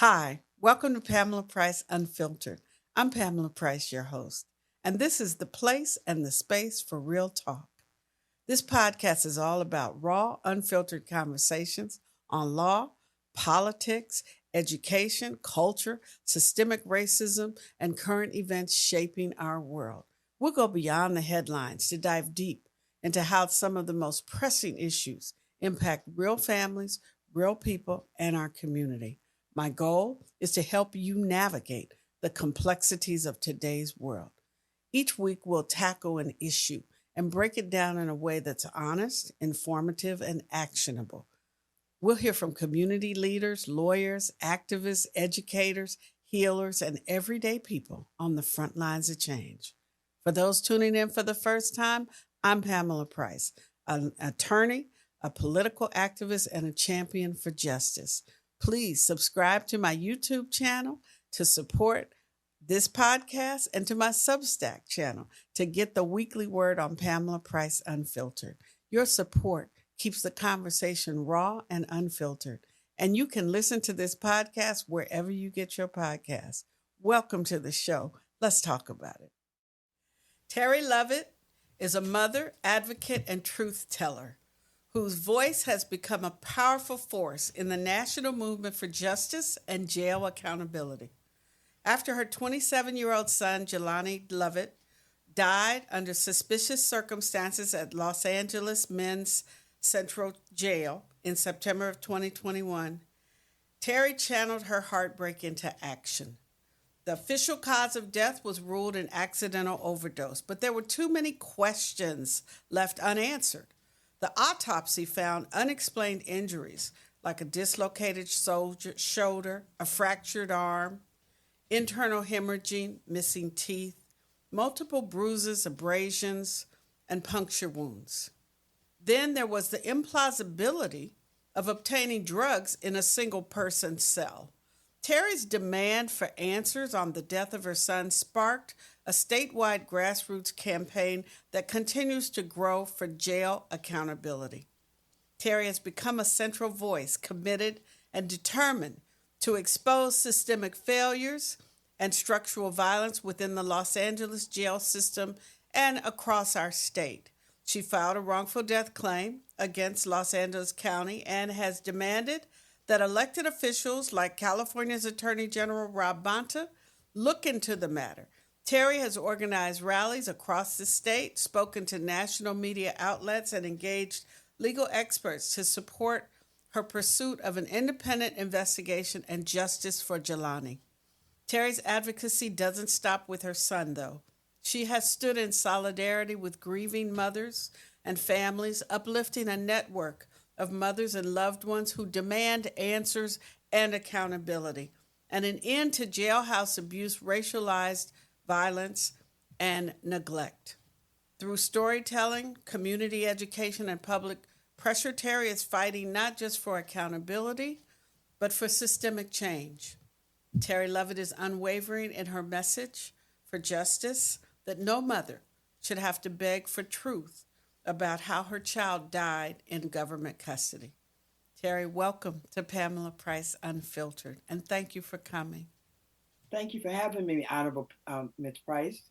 Hi, welcome to Pamela Price Unfiltered. I'm Pamela Price, your host, and this is the place and the space for real talk. This podcast is all about raw, unfiltered conversations on law, politics, education, culture, systemic racism, and current events shaping our world. We'll go beyond the headlines to dive deep into how some of the most pressing issues impact real families, real people, and our community. My goal is to help you navigate the complexities of today's world. Each week, we'll tackle an issue and break it down in a way that's honest, informative, and actionable. We'll hear from community leaders, lawyers, activists, educators, healers, and everyday people on the front lines of change. For those tuning in for the first time, I'm Pamela Price, an attorney, a political activist, and a champion for justice. Please subscribe to my YouTube channel to support this podcast and to my Substack channel to get the weekly word on Pamela Price Unfiltered. Your support keeps the conversation raw and unfiltered, and you can listen to this podcast wherever you get your podcasts. Welcome to the show. Let's talk about it. Terry Lovett is a mother, advocate, and truth teller whose voice has become a powerful force in the national movement for justice and jail accountability. After her 27-year-old son, Jalani Lovett, died under suspicious circumstances at Los Angeles Men's Central Jail in September of 2021, Terry channeled her heartbreak into action. The official cause of death was ruled an accidental overdose, but there were too many questions left unanswered. The autopsy found unexplained injuries like a dislocated shoulder, a fractured arm, internal hemorrhaging, missing teeth, multiple bruises, abrasions, and puncture wounds. Then there was the implausibility of obtaining drugs in a single person cell. Terry's demand for answers on the death of her son sparked a statewide grassroots campaign that continues to grow for jail accountability. Terry has become a central voice, committed and determined to expose systemic failures and structural violence within the Los Angeles jail system and across our state. She filed a wrongful death claim against Los Angeles County and has demanded that elected officials like California's Attorney General Rob Bonta look into the matter. Terry has organized rallies across the state, spoken to national media outlets, and engaged legal experts to support her pursuit of an independent investigation and justice for Jalani. Terry's advocacy doesn't stop with her son, though. She has stood in solidarity with grieving mothers and families, uplifting a network of mothers and loved ones who demand answers and accountability, and an end to jailhouse abuse, racialized violence, and neglect. Through storytelling, community education, and public pressure, Terry is fighting not just for accountability, but for systemic change. Terry Lovett is unwavering in her message for justice, that no mother should have to beg for truth about how her child died in government custody. Terry, welcome to Pamela Price Unfiltered, and thank you for coming. Thank you for having me, Honorable Ms. Price.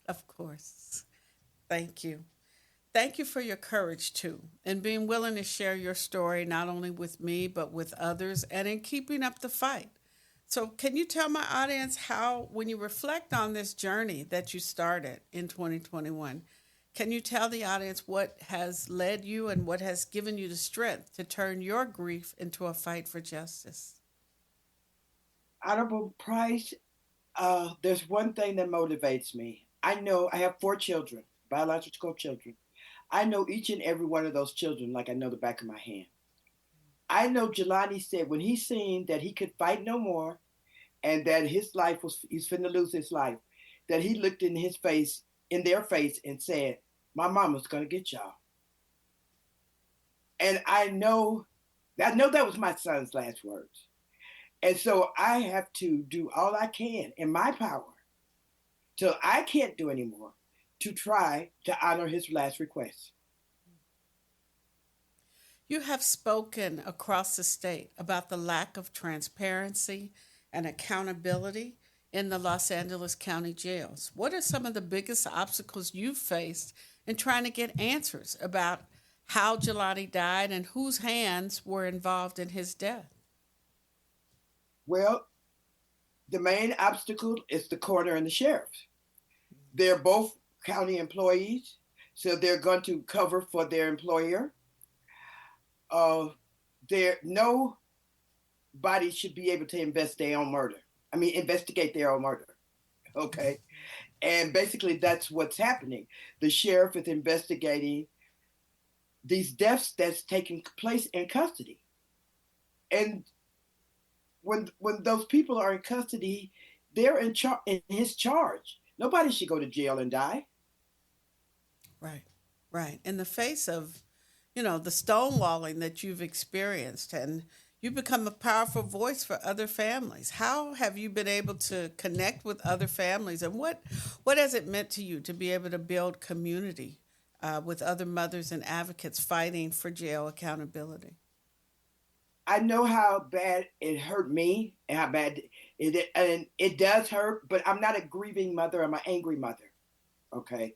Of course. Thank you. Thank you for your courage, too, and being willing to share your story not only with me, but with others, and in keeping up the fight. So, can you tell my audience how, when you reflect on this journey that you started in 2021, can you tell the audience what has led you and what has given you the strength to turn your grief into a fight for justice? Honorable Price, there's one thing that motivates me. I know I have 4 children, biological children. I know each and every one of those children like I know the back of my hand. I know Jelani said when he seen that he could fight no more and that he's finna lose his life, that he looked in their face and said, my mama's gonna get y'all. And I know that was my son's last words. And so I have to do all I can in my power till I can't do anymore to try to honor his last request. You have spoken across the state about the lack of transparency and accountability in the Los Angeles County jails. What are some of the biggest obstacles you've faced in trying to get answers about how Jelani died and whose hands were involved in his death? Well, the main obstacle is the coroner and the sheriff. They're both county employees, so they're going to cover for their employer. Uh, there nobody should be able to investigate their own murder. Okay, and basically that's what's happening. The sheriff is investigating these deaths that's taking place in custody, and when those people are in custody, they're in his charge. Nobody should go to jail and die. Right, right. In the face of, the stonewalling that you've experienced, and you become a powerful voice for other families. How have you been able to connect with other families, and what has it meant to you to be able to build community with other mothers and advocates fighting for jail accountability? I know how bad it hurt me and how bad it does hurt, but I'm not a grieving mother. I'm an angry mother. Okay.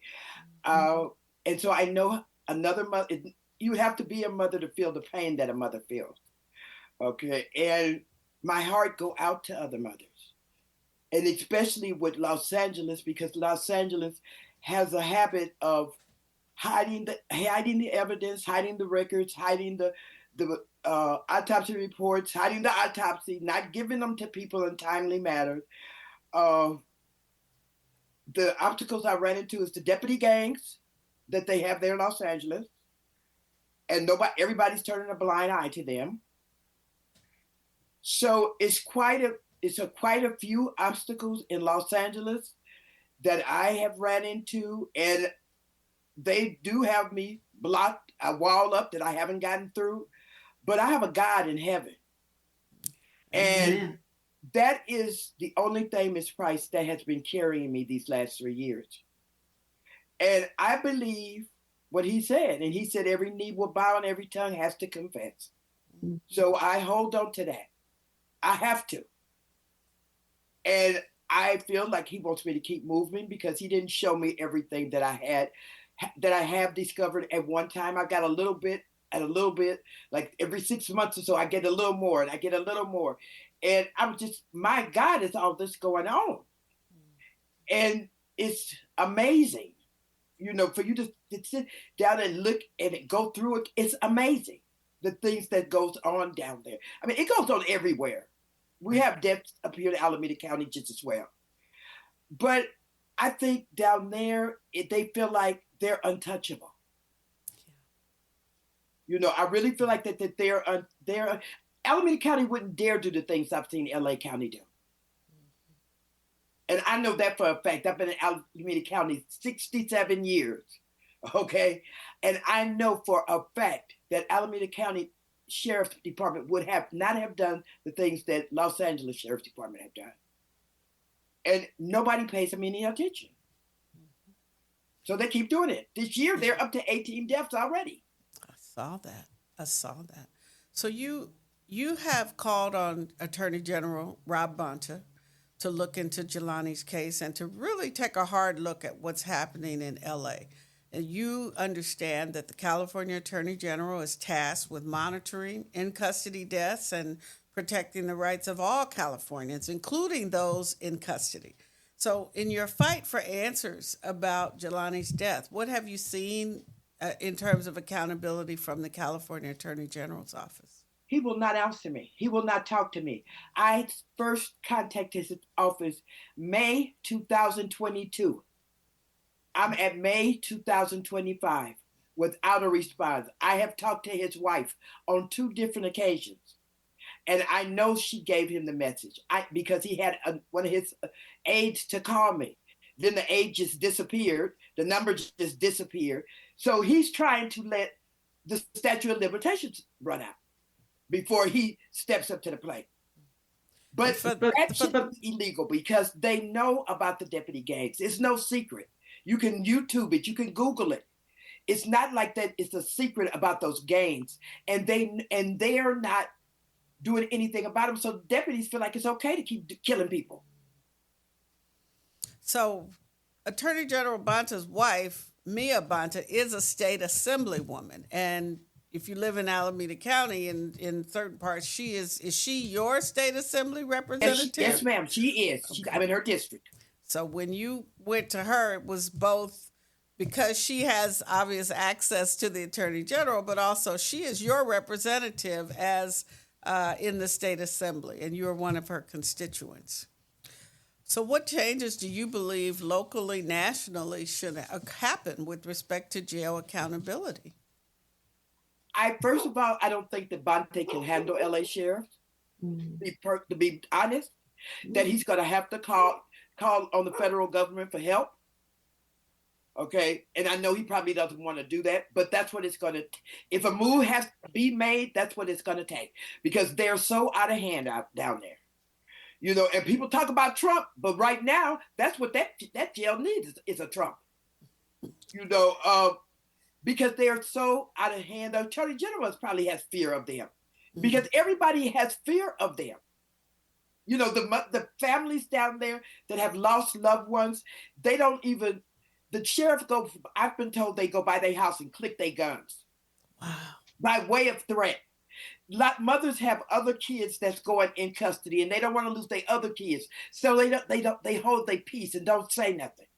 Uh, and so I know another mother, you have to be a mother to feel the pain that a mother feels. Okay. And my heart go out to other mothers, and especially with Los Angeles, because Los Angeles has a habit of hiding the evidence, hiding the records, hiding the autopsy reports, hiding the autopsy, not giving them to people in timely manner. Uh, the obstacles I ran into is the deputy gangs that they have there in Los Angeles, and everybody's turning a blind eye to them. So quite a few obstacles in Los Angeles that I have ran into, and they do have me blocked, a wall up that I haven't gotten through. But I have a God in heaven. And Amen. That is the only thing, Miss Price, that has been carrying me these last 3 years. And I believe what he said. And he said every knee will bow and every tongue has to confess. Mm-hmm. So I hold on to that. I have to. And I feel like he wants me to keep moving because he didn't show me everything that I have discovered at one time. I got a little bit, like every 6 months or so, I get a little more and I get a little more. And I'm just, my God, is all this going on. And it's amazing, for you to sit down and look and go through it. It's amazing, the things that goes on down there. I mean, it goes on everywhere. We have deaths up here in Alameda County just as well. But I think down there, they feel like they're untouchable. I really feel like that they're Alameda County wouldn't dare do the things I've seen LA County do. And I know that for a fact. I've been in Alameda County 67 years. Okay. And I know for a fact that Alameda County Sheriff's Department would not have done the things that Los Angeles Sheriff's Department have done. And nobody pays them any attention. So they keep doing it. This year, they're up to 18 deaths already. I saw that. So you have called on Attorney General Rob Bonta to look into Jelani's case and to really take a hard look at what's happening in LA. And you understand that the California Attorney General is tasked with monitoring in-custody deaths and protecting the rights of all Californians, including those in custody. So in your fight for answers about Jelani's death, what have you seen in terms of accountability from the California Attorney General's office? He will not answer me. He will not talk to me. I first contacted his office May 2022. I'm at May 2025 without a response. I have talked to his wife on 2 different occasions. And I know she gave him the message because he had one of his aides to call me. Then the aide just disappeared. The number just disappeared. So he's trying to let the statute of limitations run out before he steps up to the plate. But that should be illegal because they know about the deputy gangs. It's no secret. You can YouTube it. You can Google it. It's not like that. It's a secret about those gangs. And they are not doing anything about them. So deputies feel like it's okay to keep killing people. So, Attorney General Bonta's wife, Mia Bonta, is a state assemblywoman. And if you live in Alameda County in certain parts, is she your state assembly Yes, representative? ma'am, she is. I'm Okay. in her district. So when you went to her, it was both because she has obvious access to the attorney general, but also she is your representative as in the state assembly, and you are one of her constituents. So, what changes do you believe locally, nationally should happen with respect to jail accountability? I first of all, I don't think that Bonte can handle LA sheriff. To be honest, that he's going to have to call on the federal government for help. Okay, and I know he probably doesn't want to do that, but that's what it's going to. If a move has to be made, that's what it's going to take because they're so out of hand out down there. And people talk about Trump, but right now, that's what that jail needs is a Trump. You know, because they're so out of hand. The attorney general probably has fear of them because everybody has fear of them. The families down there that have lost loved ones, they don't even. The sheriff go. I've been told they go by their house and click their guns. Wow. By way of threat. Mothers have other kids that's going in custody, and they don't want to lose their other kids, so they hold their peace and don't say nothing.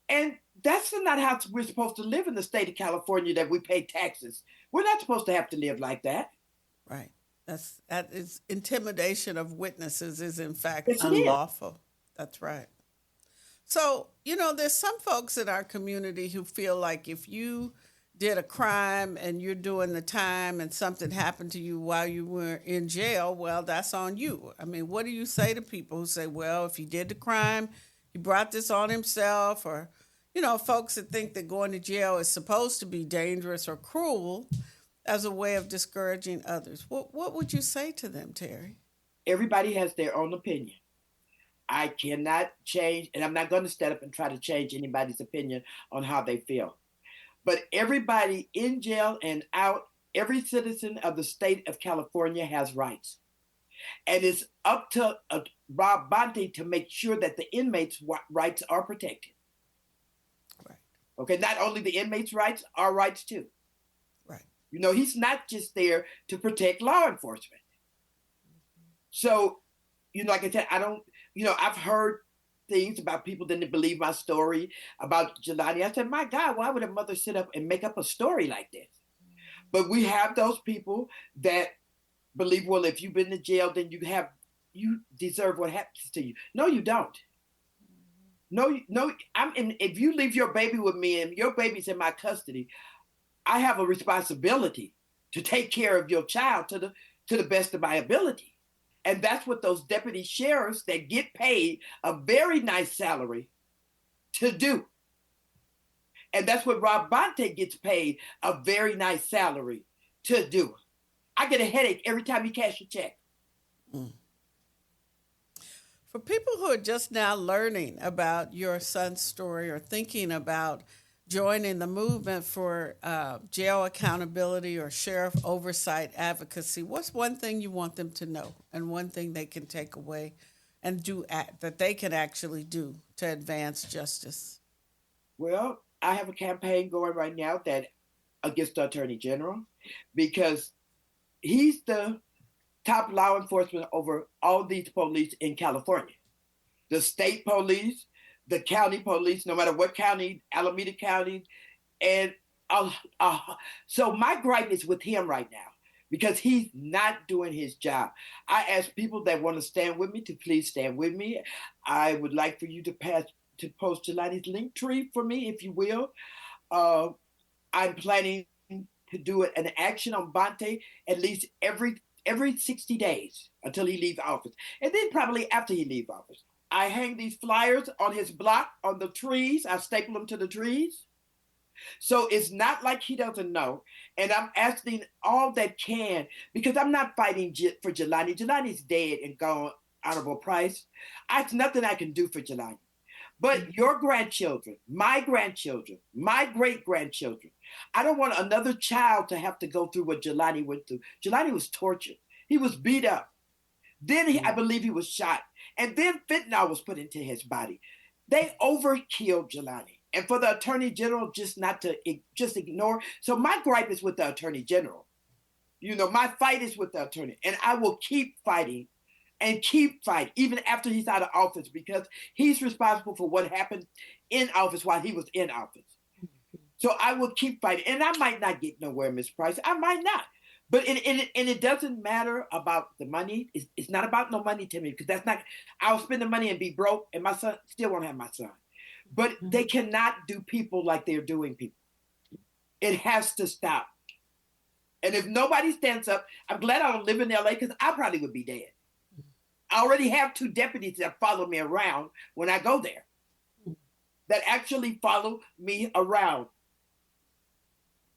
And that's not how we're supposed to live in the state of California. That we pay taxes. We're not supposed to have to live like that. Right. That is intimidation of witnesses is in fact Yes, it is. unlawful. That's right. So, there's some folks in our community who feel like if you did a crime and you're doing the time and something happened to you while you were in jail, well, that's on you. I mean, what do you say to people who say, well, if he did the crime, he brought this on himself, or, folks that think that going to jail is supposed to be dangerous or cruel as a way of discouraging others. What would you say to them, Terry? Everybody has their own opinion. I cannot change, and I'm not going to stand up and try to change anybody's opinion on how they feel. But everybody in jail and out, every citizen of the state of California has rights. And it's up to Rob Bonte to make sure that the inmates' rights are protected. Right. Okay, not only the inmates' rights, our rights too. Right. He's not just there to protect law enforcement. So, like I said, I don't, I've heard things about people didn't believe my story about Jalani. I said, my God, why would a mother sit up and make up a story like this? But we have those people that believe, well, if you've been to jail, then you deserve what happens to you. No, you don't. No. If you leave your baby with me and your baby's in my custody, I have a responsibility to take care of your child to the best of my ability. And that's what those deputy sheriffs that get paid a very nice salary to do. And that's what Rob Bonte gets paid a very nice salary to do. I get a headache every time you cash a check. Mm. For people who are just now learning about your son's story or thinking about joining the movement for jail accountability or sheriff oversight advocacy, what's one thing you want them to know and one thing they can take away and do that they can actually do to advance justice? Well, I have a campaign going right now that against the Attorney General because he's the top law enforcement over all these police in California. The state police, the county police, no matter what county, Alameda County. And so my gripe is with him right now because he's not doing his job. I ask people that want to stand with me to please stand with me. I would like for you to post Jalani's link tree for me, if you will. I'm planning to do an action on Bonte at least every 60 days until he leaves office. And then probably after he leaves office. I hang these flyers on his block, on the trees. I staple them to the trees. So it's not like he doesn't know. And I'm asking all that can, because I'm not fighting for Jalani. Jalani's dead and gone, Honorable Price. There's nothing I can do for Jalani. But your grandchildren, my great-grandchildren, I don't want another child to have to go through what Jalani went through. Jalani was tortured. He was beat up. Then I Mm. believe he was shot. And then fentanyl was put into his body. They overkilled Jalani. And for the attorney general just not to just ignore. So my gripe is with the attorney general. My fight is with the attorney. And I will keep fighting and keep fighting, even after he's out of office, because he's responsible for what happened in office while he was in office. So I will keep fighting. And I might not get nowhere, Miss Price. I might not. But it doesn't matter about the money. It's not about no money to me, because that's not, I'll spend the money and be broke, and my son still won't have my son. But they cannot do people like they're doing people. It has to stop. And if nobody stands up, I'm glad I don't live in LA, because I probably would be dead. I already have 2 deputies that follow me around when I go there, that actually follow me around.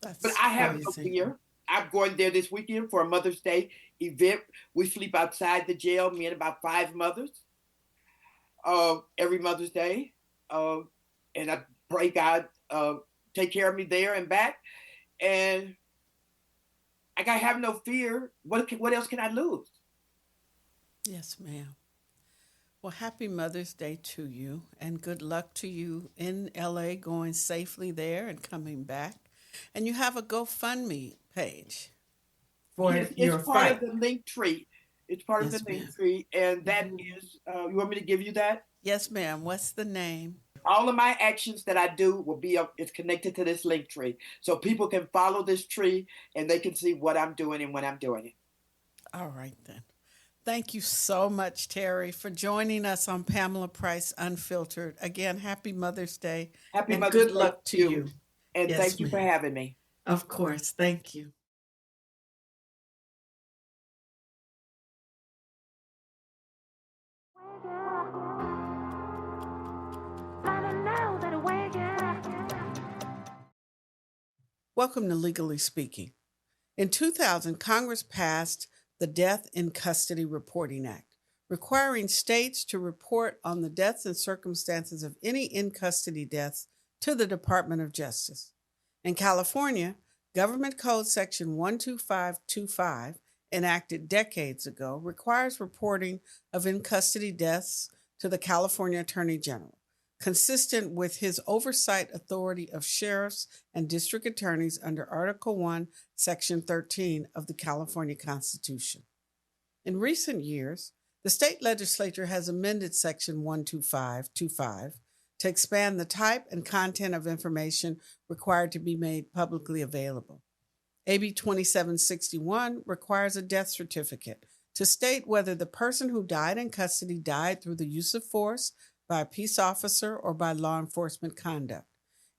But I have no fear. I'm going there this weekend for a Mother's Day event. We sleep outside the jail, me and about 5 mothers, every Mother's Day. And I pray God take care of me there and back. And I have no fear. What else can I lose? Yes, ma'am. Well, happy Mother's Day to you, and good luck to you in LA, going safely there and coming back. And you have a GoFundMe page for Yes, your it's part fight. of the link tree. It's part of the Yes, link ma'am. tree. And that is, you want me to give you that? Yes, ma'am. What's the name? All of my actions that I do will be it's connected to this link tree. So people can follow this tree and they can see what I'm doing and when I'm doing it. All right, then. Thank you so much, Terry, for joining us on Pamela Price Unfiltered. Again, happy Mother's Day Happy and Mother's good Day to luck to you. you. And Yes, thank you for ma'am. having me. Of course. Thank you. Welcome to Legally Speaking. In 2000, Congress passed the Death in Custody Reporting Act, requiring states to report on the deaths and circumstances of any in custody deaths to the Department of Justice. In California, Government Code Section 12525, enacted decades ago, requires reporting of in custody deaths to the California Attorney General, consistent with his oversight authority of sheriffs and district attorneys under Article 1, Section 13 of the California Constitution. In recent years, the state legislature has amended Section 12525 to expand the type and content of information required to be made publicly available. AB 2761 requires a death certificate to state whether the person who died in custody died through the use of force, by a peace officer, or by law enforcement conduct.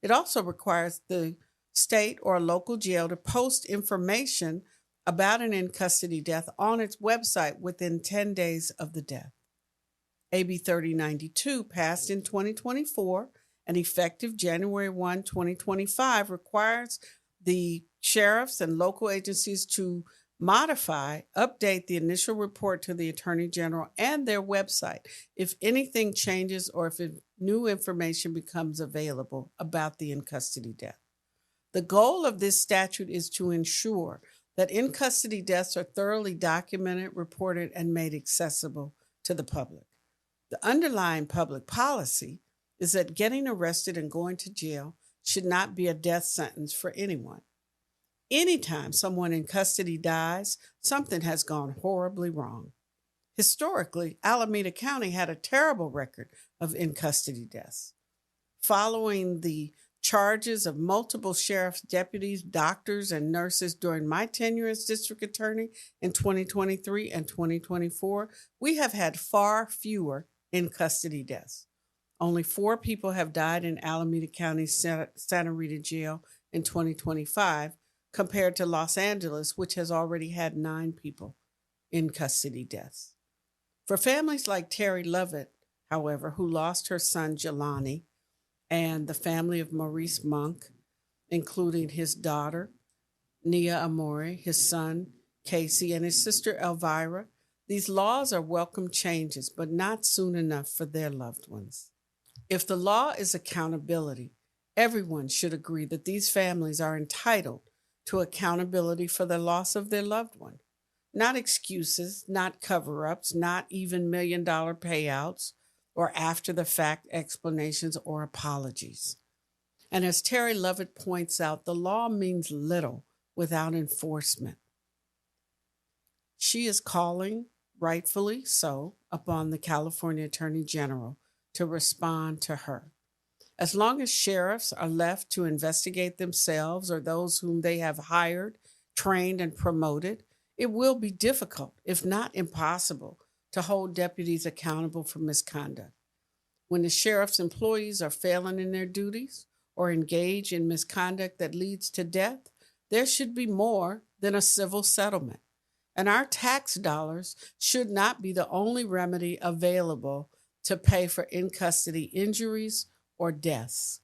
It also requires the state or local jail to post information about an in custody death on its website within 10 days of the death. AB 3092, passed in 2024 and effective January 1, 2025, requires the sheriffs and local agencies to update the initial report to the Attorney General and their website if anything changes or if new information becomes available about the in custody death. The goal of this statute is to ensure that in custody deaths are thoroughly documented, reported, and made accessible to the public. The underlying public policy is that getting arrested and going to jail should not be a death sentence for anyone. Anytime someone in custody dies, something has gone horribly wrong. Historically, Alameda County had a terrible record of in custody deaths. Following the charges of multiple sheriff's deputies, doctors, and nurses during my tenure as district attorney in 2023 and 2024, we have had far fewer in custody deaths. Only 4 people have died in Alameda County Santa Rita Jail in 2025, compared to Los Angeles, which has already had 9 people in custody deaths. For families like Terry Lovett, however, who lost her son Jalani, and the family of Maurice Monk, including his daughter, Nia Amore, his son, Casey, and his sister Elvira, these laws are welcome changes, but not soon enough for their loved ones. If the law is accountability, everyone should agree that these families are entitled to accountability for the loss of their loved one. Not excuses, not cover ups, not even $1 million payouts or after the fact explanations or apologies. And as Terry Lovett points out, the law means little without enforcement. She is calling, rightfully so, upon the California Attorney General to respond to her. As long as sheriffs are left to investigate themselves or those whom they have hired, trained, and promoted, it will be difficult, if not impossible, to hold deputies accountable for misconduct. When the sheriff's employees are failing in their duties or engage in misconduct that leads to death, there should be more than a civil settlement. And our tax dollars should not be the only remedy available to pay for in-custody injuries or deaths.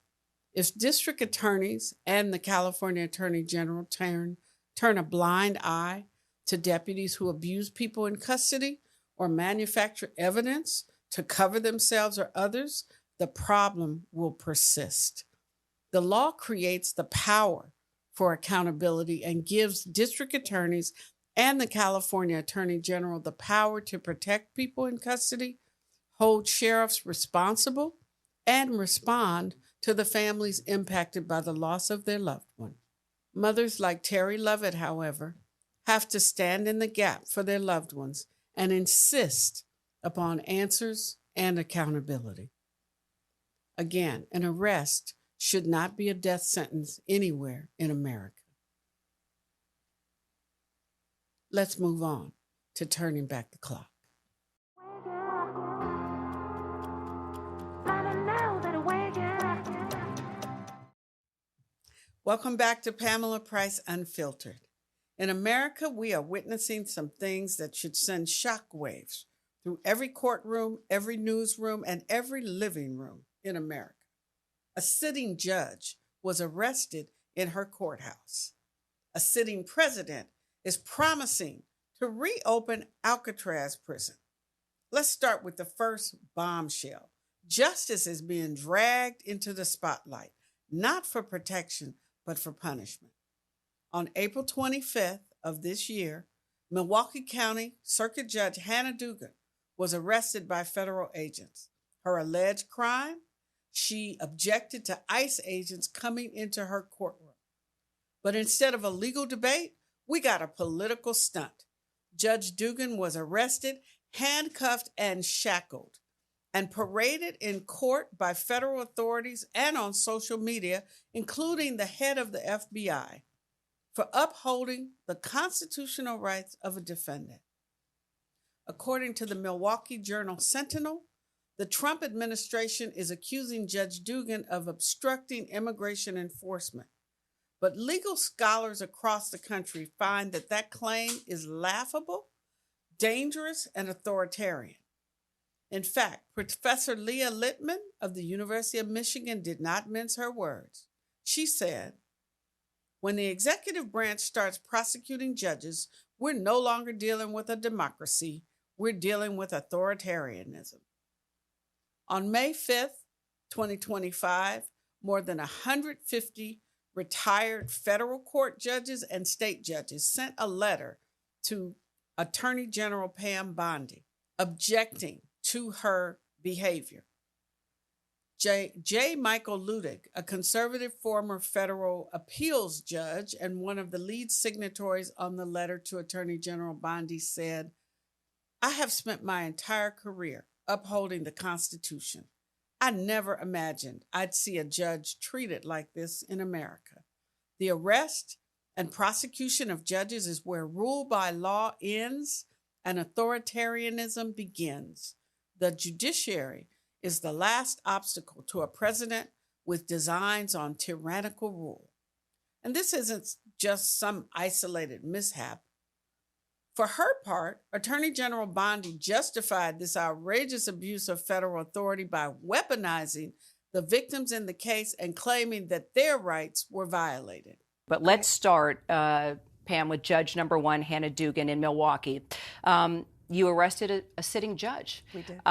If district attorneys and the California Attorney General turn a blind eye to deputies who abuse people in custody or manufacture evidence to cover themselves or others, the problem will persist. The law creates the power for accountability and gives district attorneys and the California Attorney General the power to protect people in custody, hold sheriffs responsible, and respond to the families impacted by the loss of their loved one. Mothers like Terry Lovett, however, have to stand in the gap for their loved ones and insist upon answers and accountability. Again, an arrest should not be a death sentence anywhere in America. Let's move on to turning back the clock. Welcome back to Pamela Price Unfiltered. In America, we are witnessing some things that should send shockwaves through every courtroom, every newsroom, and every living room in America. A sitting judge was arrested in her courthouse. A sitting president is promising to reopen Alcatraz prison. Let's start with the first bombshell. Justice is being dragged into the spotlight, not for protection, but for punishment. On April 25th of this year, Milwaukee County Circuit Judge Hannah Dugan was arrested by federal agents. Her alleged crime? She objected to ICE agents coming into her courtroom. But instead of a legal debate, we got a political stunt. Judge Dugan was arrested, handcuffed, and shackled, and paraded in court by federal authorities and on social media, including the head of the FBI, for upholding the constitutional rights of a defendant. According to the Milwaukee Journal-Sentinel, the Trump administration is accusing Judge Dugan of obstructing immigration enforcement. But legal scholars across the country find that claim is laughable, dangerous, and authoritarian. In fact, Professor Leah Littman of the University of Michigan did not mince her words. She said, "When the executive branch starts prosecuting judges, we're no longer dealing with a democracy, we're dealing with authoritarianism." On May 5th, 2025, more than 150 retired federal court judges and state judges sent a letter to Attorney General Pam Bondi objecting to her behavior. J. Michael Ludig, a conservative former federal appeals judge and one of the lead signatories on the letter to Attorney General Bondi, said, "I have spent my entire career upholding the Constitution. I never imagined I'd see a judge treated like this in America. The arrest and prosecution of judges is where rule by law ends and authoritarianism begins. The judiciary is the last obstacle to a president with designs on tyrannical rule." And this isn't just some isolated mishap. For her part, Attorney General Bondi justified this outrageous abuse of federal authority by weaponizing the victims in the case and claiming that their rights were violated. But let's start, Pam, with Judge number one, Hannah Dugan in Milwaukee. You arrested a sitting judge. We did.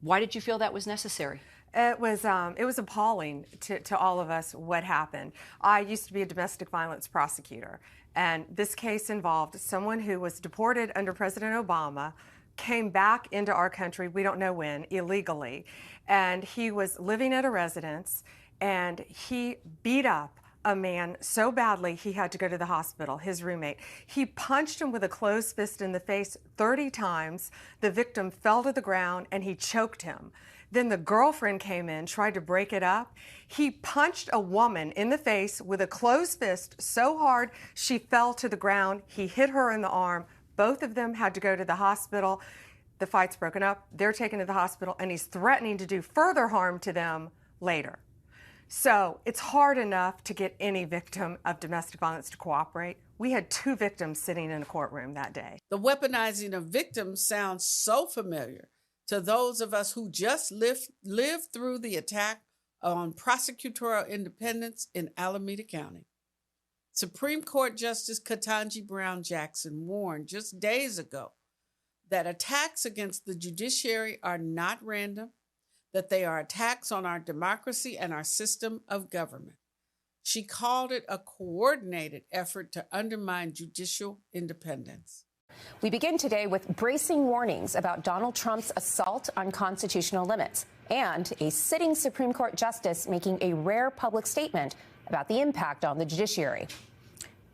Why did you feel that was necessary? It was appalling to all of us what happened. I used to be a domestic violence prosecutor, and this case involved someone who was deported under President Obama, came back into our country, we don't know when, illegally, and he was living at a residence, and he beat up a man so badly he had to go to the hospital, his roommate. He punched him with a closed fist in the face 30 times. The victim fell to the ground and he choked him. Then the girlfriend came in, tried to break it up. He punched a woman in the face with a closed fist so hard she fell to the ground. He hit her in the arm. Both of them had to go to the hospital. The fight's broken up. They're taken to the hospital, and he's threatening to do further harm to them later. So it's hard enough to get any victim of domestic violence to cooperate. We had 2 victims sitting in a courtroom that day. The weaponizing of victims sounds so familiar to those of us who just lived through the attack on prosecutorial independence in Alameda County. Supreme Court Justice Ketanji Brown Jackson warned just days ago that attacks against the judiciary are not random, that they are attacks on our democracy and our system of government. She called it a coordinated effort to undermine judicial independence. We begin today with bracing warnings about Donald Trump's assault on constitutional limits and a sitting Supreme Court justice making a rare public statement about the impact on the judiciary.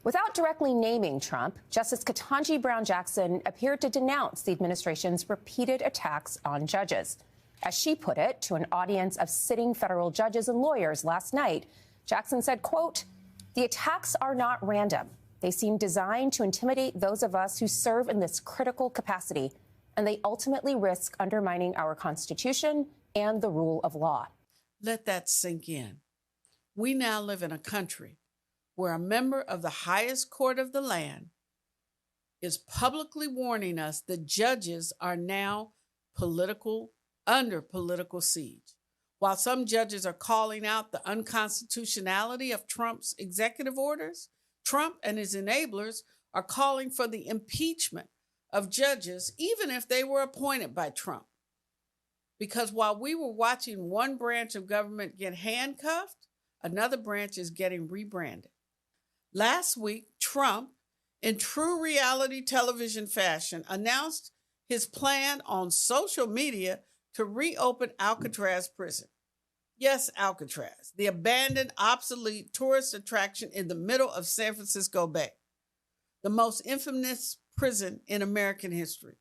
Without directly naming Trump, Justice Ketanji Brown Jackson appeared to denounce the administration's repeated attacks on judges. As she put it to an audience of sitting federal judges and lawyers last night, Jackson said, quote, "The attacks are not random. They seem designed to intimidate those of us who serve in this critical capacity, and they ultimately risk undermining our Constitution and the rule of law." Let that sink in. We now live in a country where a member of the highest court of the land is publicly warning us that judges are now under political siege. While some judges are calling out the unconstitutionality of Trump's executive orders, Trump and his enablers are calling for the impeachment of judges, even if they were appointed by Trump. Because while we were watching one branch of government get handcuffed, another branch is getting rebranded. Last week, Trump, in true reality television fashion, announced his plan on social media to reopen Alcatraz prison. Yes, Alcatraz, the abandoned, obsolete tourist attraction in the middle of San Francisco Bay, the most infamous prison in American history,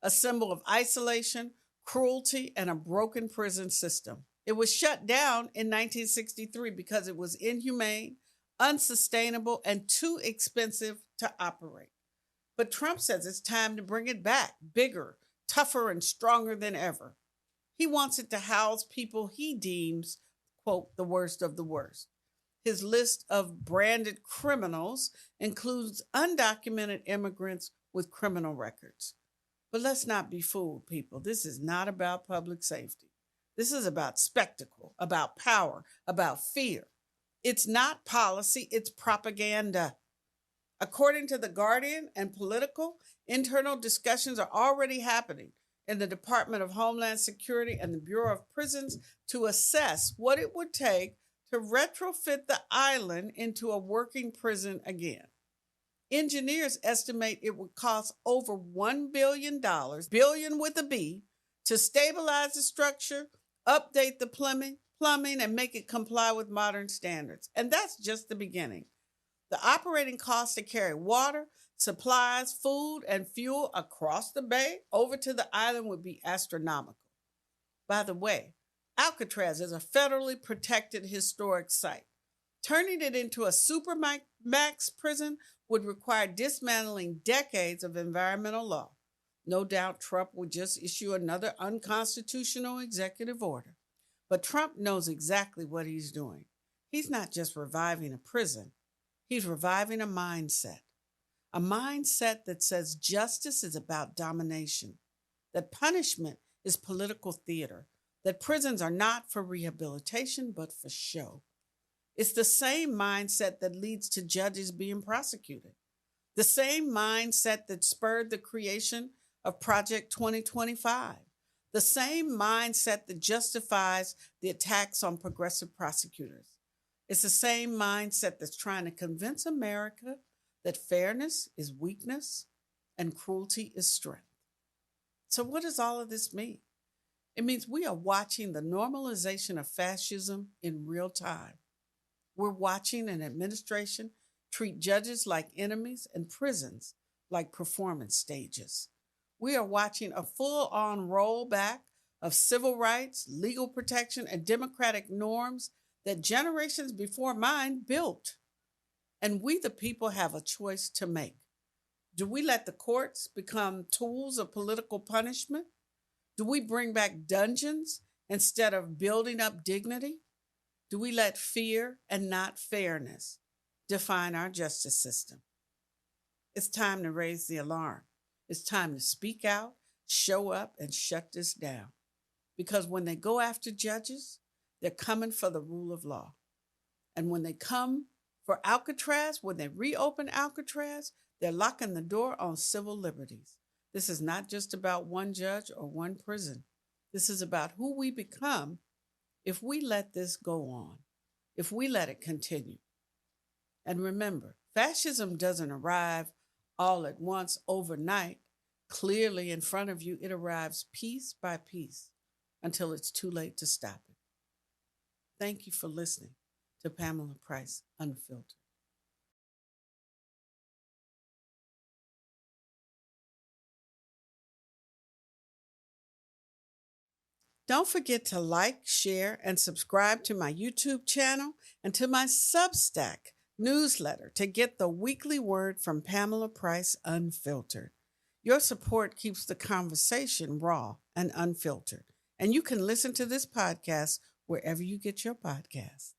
a symbol of isolation, cruelty, and a broken prison system. It was shut down in 1963 because it was inhumane, unsustainable, and too expensive to operate. But Trump says it's time to bring it back, bigger, tougher, and stronger than ever. He wants it to house people he deems, quote, the worst of the worst. His list of branded criminals includes undocumented immigrants with criminal records. But let's not be fooled, people. This is not about public safety. This is about spectacle, about power, about fear. It's not policy, it's propaganda. According to The Guardian and Political, internal discussions are already happening in the Department of Homeland Security and the Bureau of Prisons to assess what it would take to retrofit the island into a working prison again. Engineers estimate it would cost over $1 billion, billion with a B, to stabilize the structure, update the plumbing, and make it comply with modern standards. And that's just the beginning. The operating costs to carry water, supplies, food, and fuel across the bay over to the island would be astronomical. By the way, Alcatraz is a federally protected historic site. Turning it into a supermax prison would require dismantling decades of environmental law. No doubt Trump would just issue another unconstitutional executive order. But Trump knows exactly what he's doing. He's not just reviving a prison. He's reviving a mindset that says justice is about domination, that punishment is political theater, that prisons are not for rehabilitation, but for show. It's the same mindset that leads to judges being prosecuted, the same mindset that spurred the creation of Project 2025, The same mindset that justifies the attacks on progressive prosecutors. It's the same mindset that's trying to convince America that fairness is weakness and cruelty is strength. So, what does all of this mean? It means we are watching the normalization of fascism in real time. We're watching an administration treat judges like enemies and prisons like performance stages. We are watching a full on rollback of civil rights, legal protection, and democratic norms that generations before mine built. And we, the people, have a choice to make. Do we let the courts become tools of political punishment? Do we bring back dungeons instead of building up dignity? Do we let fear and not fairness define our justice system? It's time to raise the alarm. It's time to speak out, show up, and shut this down. Because when they go after judges, they're coming for the rule of law. And when they come for Alcatraz, when they reopen Alcatraz, they're locking the door on civil liberties. This is not just about one judge or one prison. This is about who we become if we let this go on, if we let it continue. And remember, fascism doesn't arrive all at once overnight. Clearly in front of you, it arrives piece by piece until it's too late to stop it. Thank you for listening to Pamela Price, Unfiltered. Don't forget to like, share, and subscribe to my YouTube channel and to my Substack newsletter to get the weekly word from Pamela Price Unfiltered. Your support keeps the conversation raw and unfiltered, and you can listen to this podcast wherever you get your podcast.